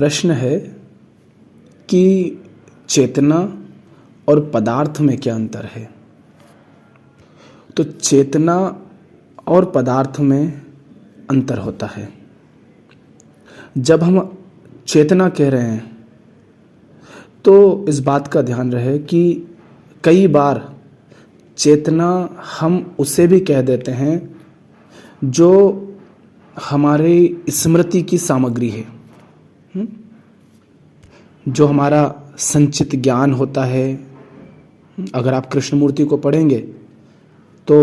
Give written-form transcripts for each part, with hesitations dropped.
प्रश्न है कि चेतना और पदार्थ में क्या अंतर है। तो चेतना और पदार्थ में अंतर होता है। जब हम चेतना कह रहे हैं तो इस बात का ध्यान रहे कि कई बार चेतना हम उसे भी कह देते हैं जो हमारी स्मृति की सामग्री है, जो हमारा संचित ज्ञान होता है। अगर आप कृष्णमूर्ति को पढ़ेंगे तो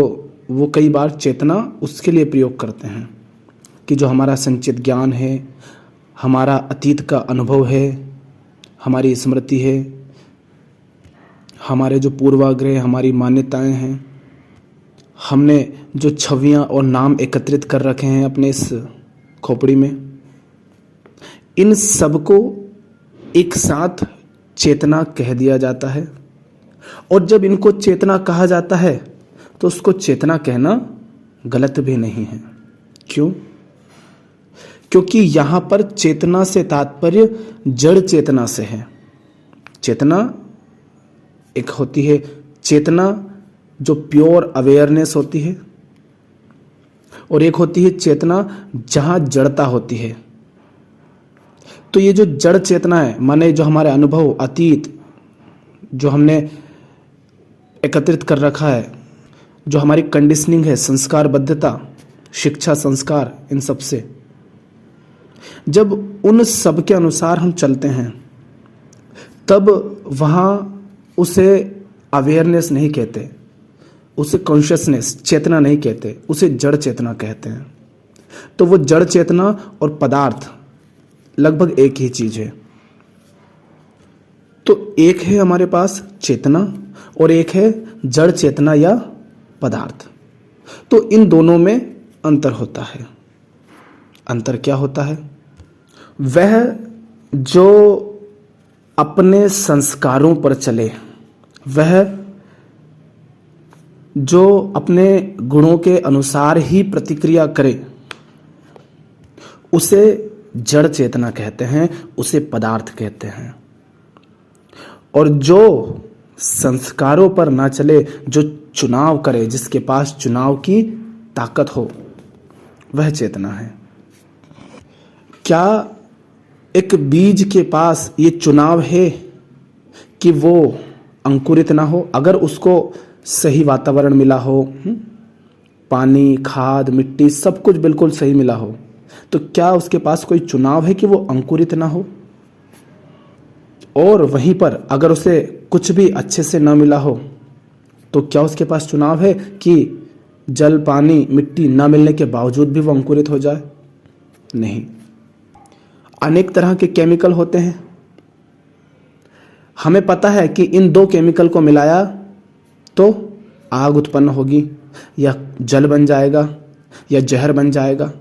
वो कई बार चेतना उसके लिए प्रयोग करते हैं कि जो हमारा संचित ज्ञान है, हमारा अतीत का अनुभव है, हमारी स्मृति है, हमारे जो पूर्वाग्रह, हमारी मान्यताएं हैं, हमने जो छवियां और नाम एकत्रित कर रखे हैं अपने इस खोपड़ी में, इन सब को एक साथ चेतना कह दिया जाता है। और जब इनको चेतना कहा जाता है तो उसको चेतना कहना गलत भी नहीं है। क्यों? क्योंकि यहां पर चेतना से तात्पर्य जड़ चेतना से है। चेतना एक होती है चेतना जो प्योर अवेयरनेस होती है, और एक होती है चेतना जहां जड़ता होती है। तो ये जो जड़ चेतना है, माने जो हमारे अनुभव, अतीत जो हमने एकत्रित कर रखा है, जो हमारी कंडीशनिंग है, संस्कारबद्धता, शिक्षा, संस्कार, इन सब से जब उन सब के अनुसार हम चलते हैं तब वहाँ उसे अवेयरनेस नहीं कहते, उसे कॉन्शियसनेस, चेतना नहीं कहते, उसे जड़ चेतना कहते हैं। तो वो जड़ चेतना और पदार्थ लगभग एक ही चीज है। तो एक है हमारे पास चेतना और एक है जड़ चेतना या पदार्थ। तो इन दोनों में अंतर होता है। अंतर क्या होता है? वह जो अपने संस्कारों पर चले, वह जो अपने गुणों के अनुसार ही प्रतिक्रिया करे, उसे जड़ चेतना कहते हैं, उसे पदार्थ कहते हैं। और जो संस्कारों पर ना चले, जो चुनाव करे, जिसके पास चुनाव की ताकत हो, वह चेतना है। क्या एक बीज के पास ये चुनाव है कि वो अंकुरित ना हो? अगर उसको सही वातावरण मिला हो, पानी, खाद, मिट्टी सब कुछ बिल्कुल सही मिला हो, तो क्या उसके पास कोई चुनाव है कि वो अंकुरित ना हो? और वहीं पर अगर उसे कुछ भी अच्छे से ना मिला हो तो क्या उसके पास चुनाव है कि जल, पानी, मिट्टी ना मिलने के बावजूद भी वो अंकुरित हो जाए? नहीं। अनेक तरह के केमिकल होते हैं। हमें पता है कि इन दो केमिकल को मिलाया तो आग उत्पन्न होगी, या जल बन जाएगा, या जहर बन जाएगा।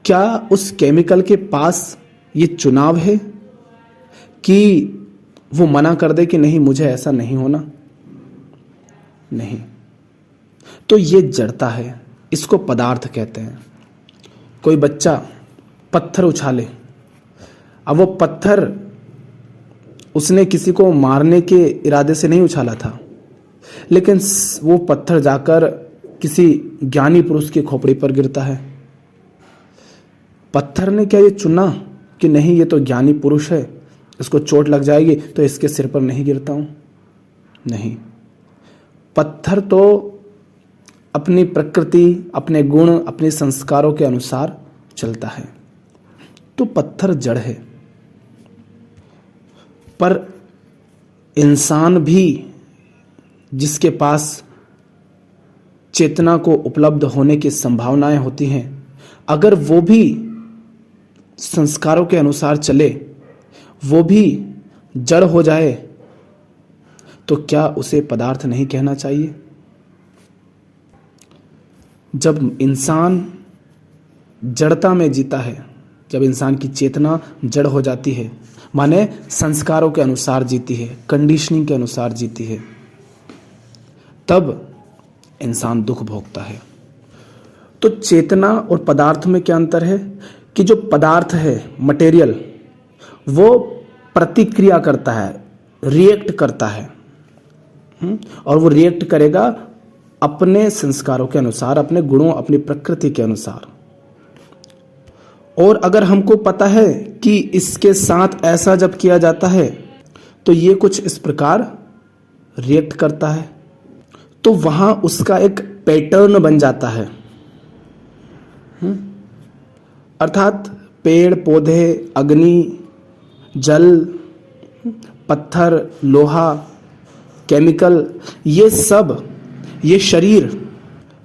क्या उस केमिकल के पास ये चुनाव है कि वो मना कर दे कि नहीं, मुझे ऐसा नहीं होना? नहीं। तो ये जड़ता है, इसको पदार्थ कहते हैं। कोई बच्चा पत्थर उछाले, अब वो पत्थर उसने किसी को मारने के इरादे से नहीं उछाला था, लेकिन वो पत्थर जाकर किसी ज्ञानी पुरुष की खोपड़ी पर गिरता है। पत्थर ने क्या ये चुना कि नहीं, ये तो ज्ञानी पुरुष है, इसको चोट लग जाएगी तो इसके सिर पर नहीं गिरता हूं? नहीं। पत्थर तो अपनी प्रकृति, अपने गुण, अपने संस्कारों के अनुसार चलता है। तो पत्थर जड़ है। पर इंसान भी, जिसके पास चेतना को उपलब्ध होने की संभावनाएं होती हैं, अगर वो भी संस्कारों के अनुसार चले, वो भी जड़ हो जाए, तो क्या उसे पदार्थ नहीं कहना चाहिए? जब इंसान जड़ता में जीता है, जब इंसान की चेतना जड़ हो जाती है, माने संस्कारों के अनुसार जीती है, कंडीशनिंग के अनुसार जीती है, तब इंसान दुख भोगता है। तो चेतना और पदार्थ में क्या अंतर है कि जो पदार्थ है, मटेरियल, वो प्रतिक्रिया करता है, रिएक्ट करता है। और वो रिएक्ट करेगा अपने संस्कारों के अनुसार, अपने गुणों, अपनी प्रकृति के अनुसार। और अगर हमको पता है कि इसके साथ ऐसा जब किया जाता है तो ये कुछ इस प्रकार रिएक्ट करता है, तो वहां उसका एक पैटर्न बन जाता है। अर्थात पेड़ पौधे, अग्नि, जल, पत्थर, लोहा, केमिकल, ये सब, ये शरीर,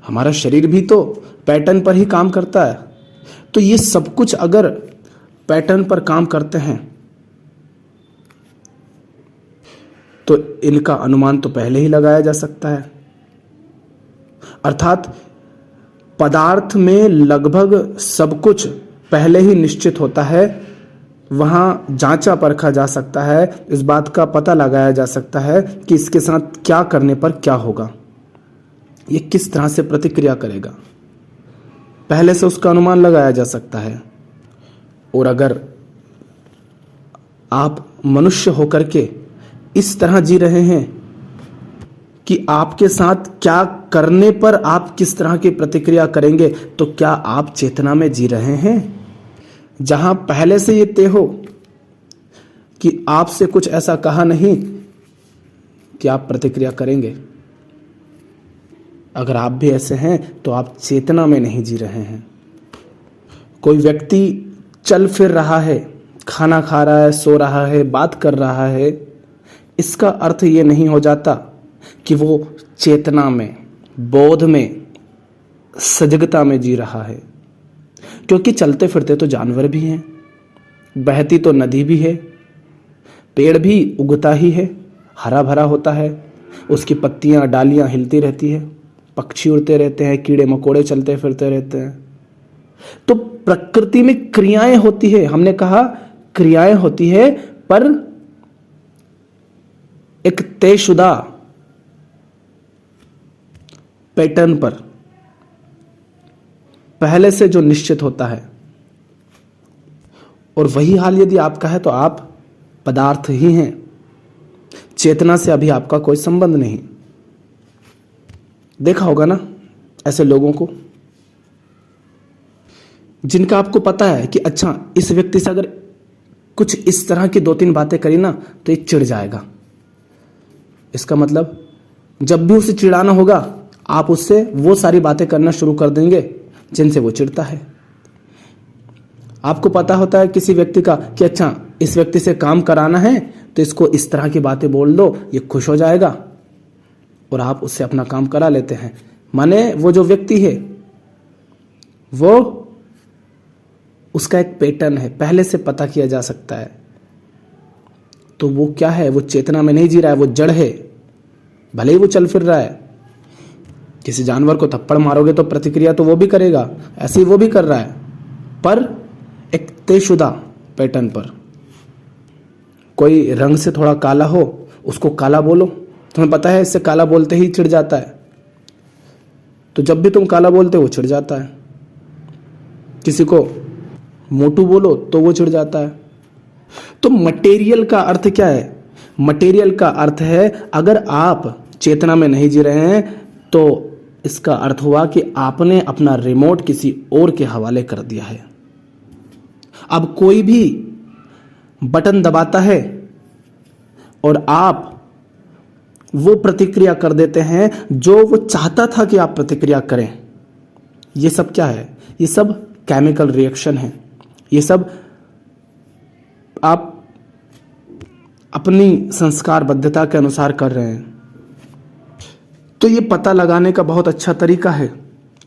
हमारा शरीर भी तो पैटर्न पर ही काम करता है। तो ये सब कुछ अगर पैटर्न पर काम करते हैं तो इनका अनुमान तो पहले ही लगाया जा सकता है। अर्थात पदार्थ में लगभग सब कुछ पहले ही निश्चित होता है। वहां जांचा परखा जा सकता है, इस बात का पता लगाया जा सकता है कि इसके साथ क्या करने पर क्या होगा, ये किस तरह से प्रतिक्रिया करेगा, पहले से उसका अनुमान लगाया जा सकता है। और अगर आप मनुष्य होकर के इस तरह जी रहे हैं कि आपके साथ क्या करने पर आप किस तरह की प्रतिक्रिया करेंगे, तो क्या आप चेतना में जी रहे हैं, जहां पहले से ये तय हो कि आपसे कुछ ऐसा कहा नहीं कि आप प्रतिक्रिया करेंगे? अगर आप भी ऐसे हैं तो आप चेतना में नहीं जी रहे हैं। कोई व्यक्ति चल फिर रहा है, खाना खा रहा है, सो रहा है, बात कर रहा है, इसका अर्थ ये नहीं हो जाता कि वो चेतना में, बोध में, सजगता में जी रहा है। क्योंकि चलते फिरते तो जानवर भी हैं, बहती तो नदी भी है, पेड़ भी उगता ही है, हरा भरा होता है, उसकी पत्तियां, डालियां हिलती रहती है, पक्षी उड़ते रहते हैं, कीड़े मकोड़े चलते फिरते रहते हैं। तो प्रकृति में क्रियाएं होती है, हमने कहा क्रियाएं होती है, पर एक तयशुदा पैटर्न पर, पहले से जो निश्चित होता है। और वही हाल यदि आपका है तो आप पदार्थ ही हैं, चेतना से अभी आपका कोई संबंध नहीं। देखा होगा ना ऐसे लोगों को जिनका आपको पता है कि अच्छा इस व्यक्ति से अगर कुछ इस तरह की 2-3 बातें करी ना तो ये चिढ़ जाएगा। इसका मतलब जब भी उसे चिढ़ाना होगा आप उससे वो सारी बातें करना शुरू कर देंगे जिनसे वो चिढ़ता है। आपको पता होता है किसी व्यक्ति का कि अच्छा इस व्यक्ति से काम कराना है तो इसको इस तरह की बातें बोल दो, ये खुश हो जाएगा, और आप उससे अपना काम करा लेते हैं। माने वो जो व्यक्ति है वो, उसका एक पैटर्न है, पहले से पता किया जा सकता है। तो वो क्या है, वो चेतना में नहीं जी रहा है, वो जड़ है। भले ही वो चल फिर रहा है, किसी जानवर को थप्पड़ मारोगे तो प्रतिक्रिया तो वो भी करेगा, ऐसे ही वो भी कर रहा है, पर एक तयशुदा पैटर्न पर। कोई रंग से थोड़ा काला हो, उसको काला बोलो, तुम्हें पता है इससे काला बोलते ही चिढ़ जाता है, तो जब भी तुम काला बोलते हो वो चिढ़ जाता है। किसी को मोटू बोलो तो वो चिढ़ जाता है। तो मटेरियल का अर्थ क्या है? मटेरियल का अर्थ है अगर आप चेतना में नहीं जी रहे हैं तो इसका अर्थ हुआ कि आपने अपना रिमोट किसी और के हवाले कर दिया है। अब कोई भी बटन दबाता है और आप वो प्रतिक्रिया कर देते हैं जो वो चाहता था कि आप प्रतिक्रिया करें। ये सब क्या है? ये सब केमिकल रिएक्शन है। ये सब आप अपनी संस्कारबद्धता के अनुसार कर रहे हैं। तो ये पता लगाने का बहुत अच्छा तरीका है।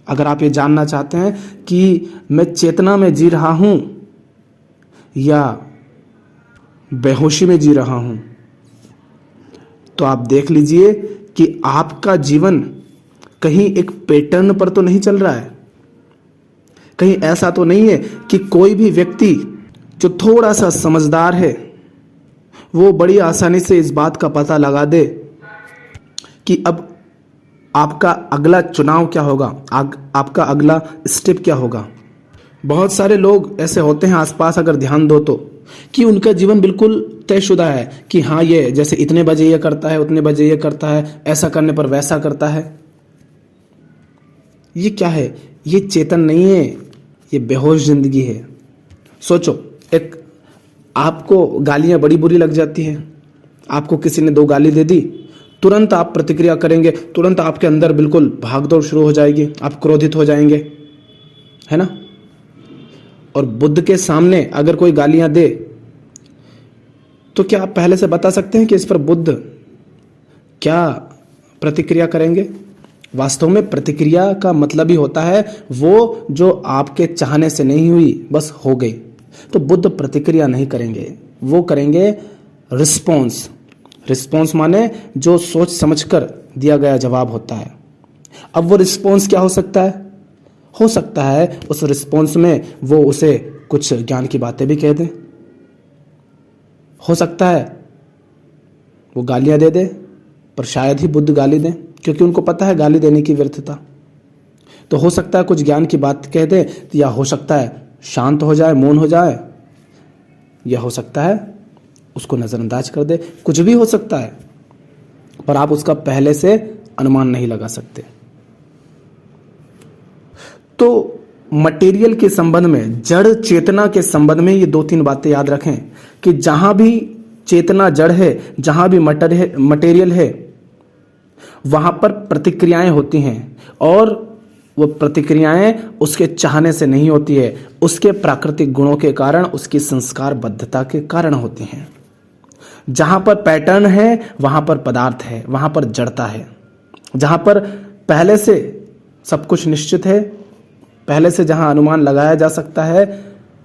अगर आप ये जानना चाहते हैं कि मैं चेतना में जी रहा हूं या बेहोशी में जी रहा हूं, तो आप देख लीजिए कि आपका जीवन कहीं एक पैटर्न पर तो नहीं चल रहा है। कहीं ऐसा तो नहीं है कि कोई भी व्यक्ति जो थोड़ा सा समझदार है वो बड़ी आसानी से इस बात का पता लगा दे कि अब आपका अगला चुनाव क्या होगा, आपका अगला स्टेप क्या होगा। बहुत सारे लोग ऐसे होते हैं आसपास, अगर ध्यान दो तो, कि उनका जीवन बिल्कुल तयशुदा है कि हाँ ये जैसे इतने बजे ये करता है, उतने बजे ये करता है, ऐसा करने पर वैसा करता है। ये क्या है? ये चेतन नहीं है, ये बेहोश जिंदगी है। सोचो, एक आपको गालियां बड़ी बुरी लग जाती हैं, आपको किसी ने 2 गाली दे दी, तुरंत आप प्रतिक्रिया करेंगे, तुरंत आपके अंदर बिल्कुल भागदौड़ शुरू हो जाएगी, आप क्रोधित हो जाएंगे, है ना। और बुद्ध के सामने अगर कोई गालियां दे तो क्या आप पहले से बता सकते हैं कि इस पर बुद्ध क्या प्रतिक्रिया करेंगे? वास्तव में प्रतिक्रिया का मतलब ही होता है वो जो आपके चाहने से नहीं हुई, बस हो गई। तो बुद्ध प्रतिक्रिया नहीं करेंगे, वो करेंगे रिस्पॉन्स। रिस्पॉन्स माने जो सोच समझकर दिया गया जवाब होता है। अब वो रिस्पॉन्स क्या हो सकता है? हो सकता है उस रिस्पॉन्स में वो उसे कुछ ज्ञान की बातें भी कह दें, हो सकता है वो गालियां दे दे, पर शायद ही बुद्ध गाली दें, क्योंकि उनको पता है गाली देने की व्यर्थता। तो हो सकता है कुछ ज्ञान की बात कह दे, या हो सकता है शांत हो जाए, मौन हो जाए, या हो सकता है उसको नजरअंदाज कर दे, कुछ भी हो सकता है, पर आप उसका पहले से अनुमान नहीं लगा सकते। तो मटेरियल के संबंध में, जड़ चेतना के संबंध में ये 2-3 बातें याद रखें कि जहां भी चेतना जड़ है, जहां भी मटेरियल है, वहां पर प्रतिक्रियाएं होती हैं, और वो प्रतिक्रियाएं उसके चाहने से नहीं होती है, उसके प्राकृतिक गुणों के कारण, उसकी संस्कारबद्धता के कारण होती हैं। जहां पर पैटर्न है वहां पर पदार्थ है, वहां पर जड़ता है। जहां पर पहले से सब कुछ निश्चित है, पहले से जहां अनुमान लगाया जा सकता है,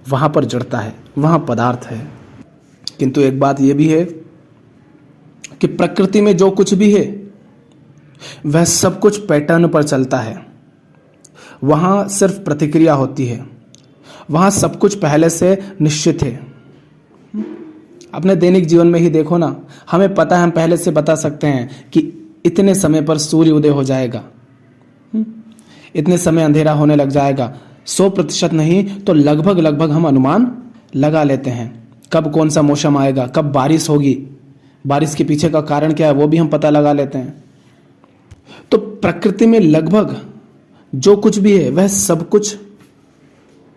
वहां पर जड़ता है, वहां पदार्थ है। किंतु एक बात यह भी है कि प्रकृति में जो कुछ भी है वह सब कुछ पैटर्न पर चलता है। वहां सिर्फ प्रतिक्रिया होती है, वहां सब कुछ पहले से निश्चित है। अपने दैनिक जीवन में ही देखो ना, हमें पता है, हम पहले से बता सकते हैं कि इतने समय पर सूर्य उदय हो जाएगा, इतने समय अंधेरा होने लग जाएगा। 100% नहीं तो लगभग हम अनुमान लगा लेते हैं कब कौन सा मौसम आएगा, कब बारिश होगी, बारिश के पीछे का कारण क्या है वो भी हम पता लगा लेते हैं। तो प्रकृति में लगभग जो कुछ भी है वह सब कुछ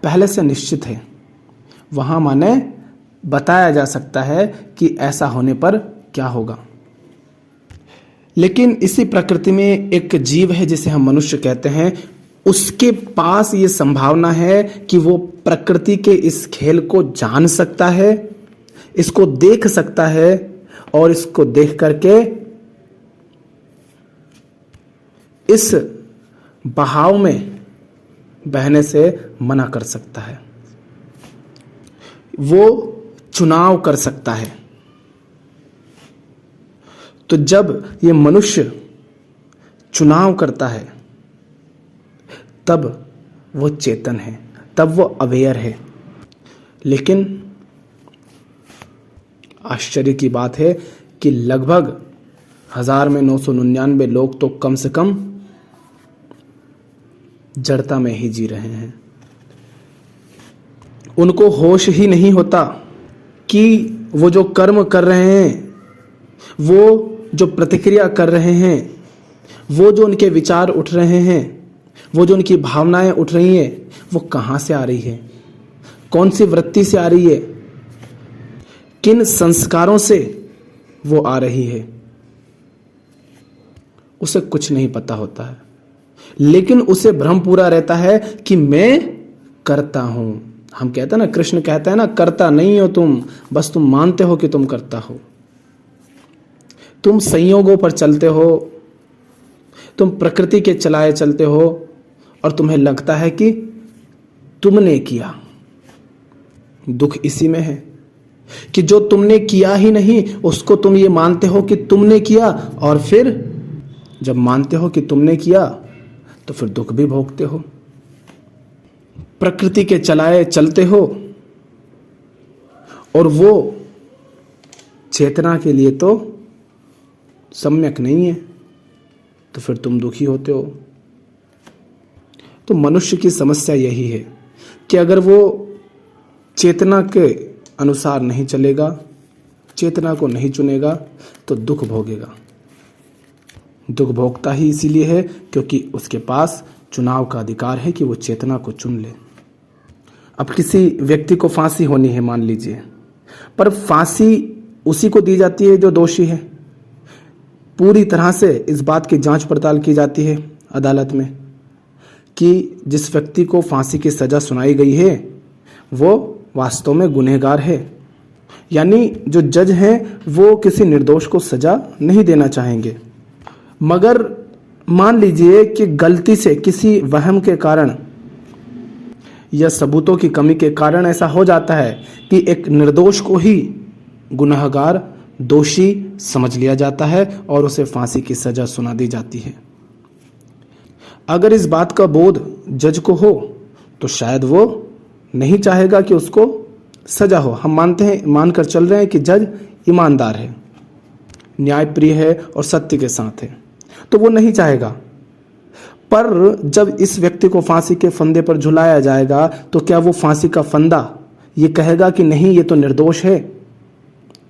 पहले से निश्चित है। वहां माने बताया जा सकता है कि ऐसा होने पर क्या होगा। लेकिन इसी प्रकृति में एक जीव है जिसे हम मनुष्य कहते हैं, उसके पास ये संभावना है कि वो प्रकृति के इस खेल को जान सकता है, इसको देख सकता है, और इसको देख करके इस बहाव में बहने से मना कर सकता है, वो चुनाव कर सकता है। तो जब ये मनुष्य चुनाव करता है तब वो चेतन है, तब वो अवेयर है। लेकिन आश्चर्य की बात है कि लगभग 1000 में 999 लोग तो कम से कम जड़ता में ही जी रहे हैं। उनको होश ही नहीं होता कि वो जो कर्म कर रहे हैं, वो जो प्रतिक्रिया कर रहे हैं, वो जो उनके विचार उठ रहे हैं, वो जो उनकी भावनाएं उठ रही हैं, वो कहां से आ रही है, कौन सी वृत्ति से आ रही है, किन संस्कारों से वो आ रही है, उसे कुछ नहीं पता होता है। लेकिन उसे भ्रम पूरा रहता है कि मैं करता हूं। हम कहते हैं ना, कृष्ण कहते हैं ना, करता नहीं हो तुम, बस तुम मानते हो कि तुम करता हो। तुम संयोगों पर चलते हो, तुम प्रकृति के चलाए चलते हो, और तुम्हें लगता है कि तुमने किया। दुख इसी में है कि जो तुमने किया ही नहीं उसको तुम ये मानते हो कि तुमने किया, और फिर जब मानते हो कि तुमने किया तो फिर दुख भी भोगते हो। प्रकृति के चलाए चलते हो, और वो चेतना के लिए तो सम्यक नहीं है, तो फिर तुम दुखी होते हो। तो मनुष्य की समस्या यही है कि अगर वो चेतना के अनुसार नहीं चलेगा, चेतना को नहीं चुनेगा तो दुख भोगेगा। दुख भोगता ही इसीलिए है क्योंकि उसके पास चुनाव का अधिकार है कि वो चेतना को चुन ले। अब किसी व्यक्ति को फांसी होनी है मान लीजिए, पर फांसी उसी को दी जाती है जो दोषी है। पूरी तरह से इस बात की जांच पड़ताल की जाती है अदालत में कि जिस व्यक्ति को फांसी की सज़ा सुनाई गई है वो वास्तव में गुनहगार है, यानी जो जज हैं वो किसी निर्दोष को सज़ा नहीं देना चाहेंगे। मगर मान लीजिए कि गलती से किसी वहम के कारण या सबूतों की कमी के कारण ऐसा हो जाता है कि एक निर्दोष को ही गुनहगार दोषी समझ लिया जाता है और उसे फांसी की सज़ा सुना दी जाती है। अगर इस बात का बोध जज को हो तो शायद वो नहीं चाहेगा कि उसको सजा हो। हम मानकर चल रहे हैं कि जज ईमानदार है, न्यायप्रिय है और सत्य के साथ है, तो वो नहीं चाहेगा। पर जब इस व्यक्ति को फांसी के फंदे पर झुलाया जाएगा तो क्या वो फांसी का फंदा ये कहेगा कि नहीं ये तो निर्दोष है,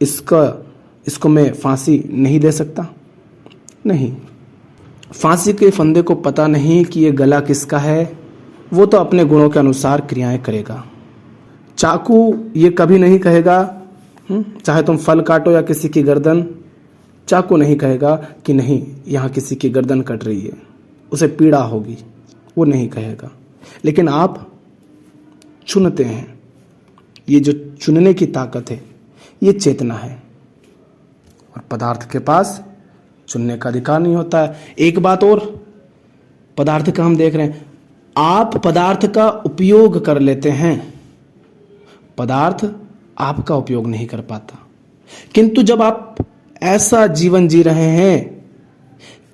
इसको मैं फांसी नहीं दे सकता? नहीं। फांसी के फंदे को पता नहीं कि ये गला किसका है, वो तो अपने गुणों के अनुसार क्रियाएं करेगा। चाकू ये कभी नहीं कहेगा, चाहे तुम फल काटो या किसी की गर्दन, चाकू नहीं कहेगा कि नहीं यहाँ किसी की गर्दन कट रही है, उसे पीड़ा होगी, वो नहीं कहेगा। लेकिन आप चुनते हैं। ये जो चुनने की ताकत है ये चेतना है, और पदार्थ के पास चुनने का अधिकार नहीं होता है। एक बात और, पदार्थ का हम देख रहे हैं, आप पदार्थ का उपयोग कर लेते हैं, पदार्थ आपका उपयोग नहीं कर पाता। किंतु जब आप ऐसा जीवन जी रहे हैं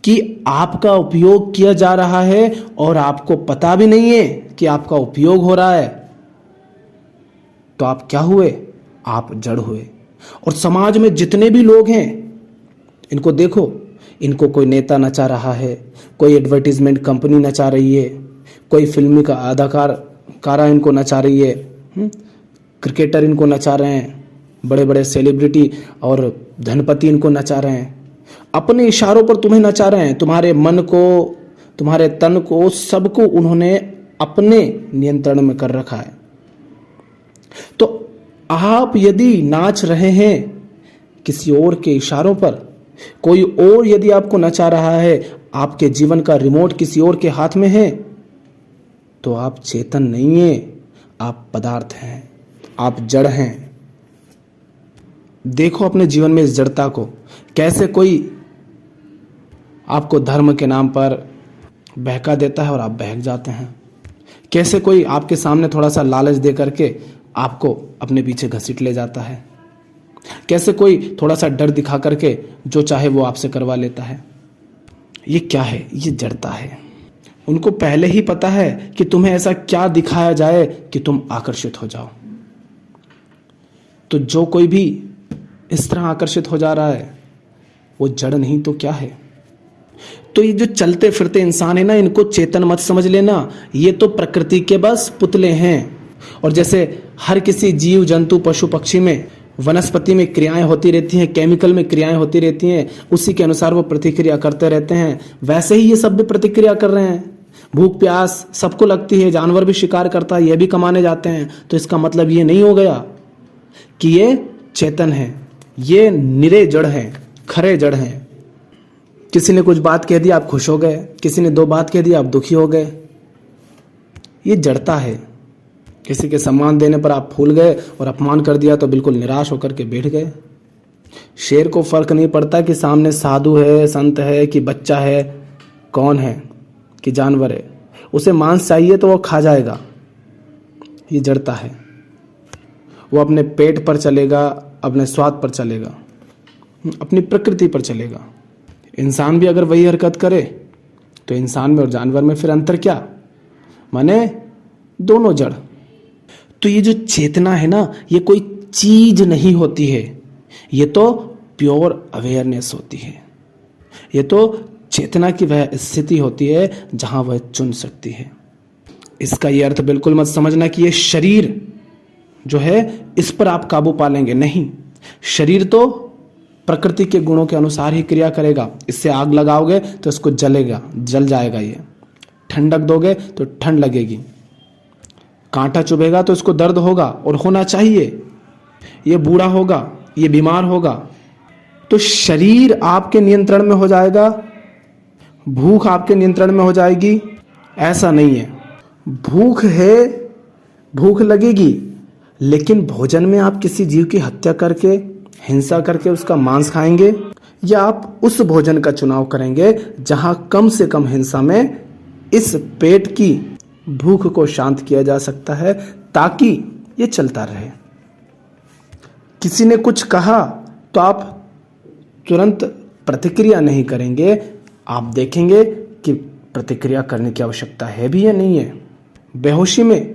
कि आपका उपयोग किया जा रहा है और आपको पता भी नहीं है कि आपका उपयोग हो रहा है, तो आप क्या हुए? आप जड़ हुए। और समाज में जितने भी लोग हैं इनको देखो, इनको कोई नेता नचा रहा है, कोई एडवर्टीजमेंट कंपनी नचा रही है, कोई फिल्मी का अदाकारा इनको नचा रही है, क्रिकेटर इनको नचा रहे हैं, बड़े बड़े सेलिब्रिटी और धनपति इनको नचा रहे हैं, अपने इशारों पर तुम्हें नचा रहे हैं। तुम्हारे मन को, तुम्हारे तन को, सबको उन्होंने अपने नियंत्रण में कर रखा है। तो आप यदि नाच रहे हैं किसी और के इशारों पर, कोई और यदि आपको नचा रहा है, आपके जीवन का रिमोट किसी और के हाथ में है, तो आप चेतन नहीं हैं, आप पदार्थ हैं, आप जड़ हैं। देखो अपने जीवन में इस जड़ता को, कैसे कोई आपको धर्म के नाम पर बहका देता है और आप बहक जाते हैं, कैसे कोई आपके सामने थोड़ा सा लालच दे करके आपको अपने पीछे घसीट ले जाता है, कैसे कोई थोड़ा सा डर दिखा करके जो चाहे वो आपसे करवा लेता है। ये क्या है? ये जड़ता है। उनको पहले ही पता है कि तुम्हें ऐसा क्या दिखाया जाए कि तुम आकर्षित हो जाओ। तो जो कोई भी इस तरह आकर्षित हो जा रहा है वो जड़ नहीं तो क्या है? तो ये जो चलते फिरते इंसान है ना, इनको चेतन मत समझ लेना, ये तो प्रकृति के बस पुतले हैं। और जैसे हर किसी जीव जंतु पशु पक्षी में, वनस्पति में क्रियाएं होती रहती हैं, केमिकल में क्रियाएं होती रहती हैं, उसी के अनुसार वो प्रतिक्रिया करते रहते हैं, वैसे ही ये सब भी प्रतिक्रिया कर रहे हैं। भूख प्यास सबको लगती है, जानवर भी शिकार करता है, ये भी कमाने जाते हैं। तो इसका मतलब ये नहीं हो गया कि ये चेतन है, ये निरे जड़ हैं, खरे जड़ हैं। किसी ने कुछ बात कह दी आप खुश हो गए, किसी ने दो बात कह दी आप दुखी हो गए, ये जड़ता है। किसी के सम्मान देने पर आप फूल गए और अपमान कर दिया तो बिल्कुल निराश होकर के बैठ गए। शेर को फर्क नहीं पड़ता कि सामने साधु है, संत है कि बच्चा है, कौन है कि जानवर है, उसे मांस चाहिए तो वो खा जाएगा। ये जड़ता है। वो अपने पेट पर चलेगा, अपने स्वाद पर चलेगा, अपनी प्रकृति पर चलेगा। इंसान भी अगर वही हरकत करे तो इंसान में और जानवर में फिर अंतर क्या? माने दोनों जड़। तो ये जो चेतना है ना, ये कोई चीज नहीं होती है, ये तो प्योर अवेयरनेस होती है। ये तो चेतना की वह स्थिति होती है जहां वह चुन सकती है। इसका ये अर्थ बिल्कुल मत समझना कि ये शरीर जो है इस पर आप काबू पा लेंगे, नहीं। शरीर तो प्रकृति के गुणों के अनुसार ही क्रिया करेगा। इससे आग लगाओगे तो इसको जलेगा, जल जाएगा। ये ठंडक दोगे तो ठंड लगेगी, कांटा चुभेगा तो इसको दर्द होगा और होना चाहिए। ये बूढ़ा होगा, ये बीमार होगा, तो शरीर आपके नियंत्रण में हो जाएगा, भूख आपके नियंत्रण में हो जाएगी, ऐसा नहीं है। भूख है, भूख लगेगी, लेकिन भोजन में आप किसी जीव की हत्या करके, हिंसा करके उसका मांस खाएंगे, या आप उस भोजन का चुनाव करेंगे जहां कम से कम हिंसा में इस पेट की भूख को शांत किया जा सकता है, ताकि ये चलता रहे। किसी ने कुछ कहा तो आप तुरंत प्रतिक्रिया नहीं करेंगे, आप देखेंगे कि प्रतिक्रिया करने की आवश्यकता है भी या नहीं है। बेहोशी में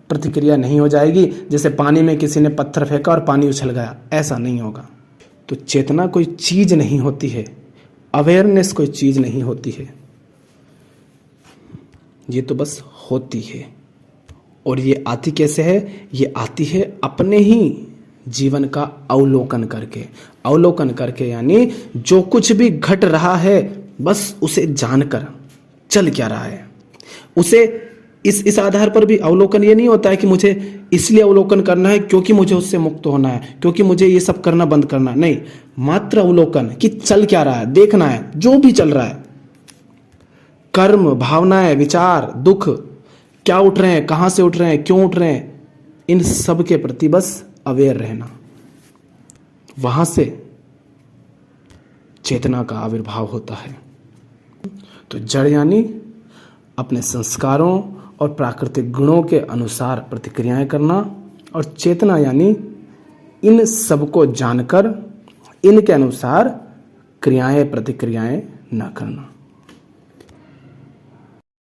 प्रतिक्रिया नहीं हो जाएगी, जैसे पानी में किसी ने पत्थर फेंका और पानी उछल गया, ऐसा नहीं होगा। तो चेतना कोई चीज नहीं होती है, अवेयरनेस कोई चीज नहीं होती है, ये तो बस होती है। और ये आती कैसे है? ये आती है अपने ही जीवन का अवलोकन करके। अवलोकन करके यानी जो कुछ भी घट रहा है बस उसे जानकर, चल क्या रहा है उसे, इस आधार पर भी अवलोकन ये नहीं होता है कि मुझे इसलिए अवलोकन करना है क्योंकि मुझे उससे मुक्त होना है, क्योंकि मुझे ये सब करना बंद करना, नहीं। मात्र अवलोकन कि चल क्या रहा है, देखना है जो भी चल रहा है, कर्म, भावनाएं, विचार, दुख क्या उठ रहे हैं, कहां से उठ रहे हैं, क्यों उठ रहे हैं, इन सब के प्रति बस अवेयर रहना। वहां से चेतना का आविर्भाव होता है। तो जड़ यानी अपने संस्कारों और प्राकृतिक गुणों के अनुसार प्रतिक्रियाएं करना, और चेतना यानी इन सबको जानकर इनके अनुसार क्रियाएं प्रतिक्रियाएं न करना।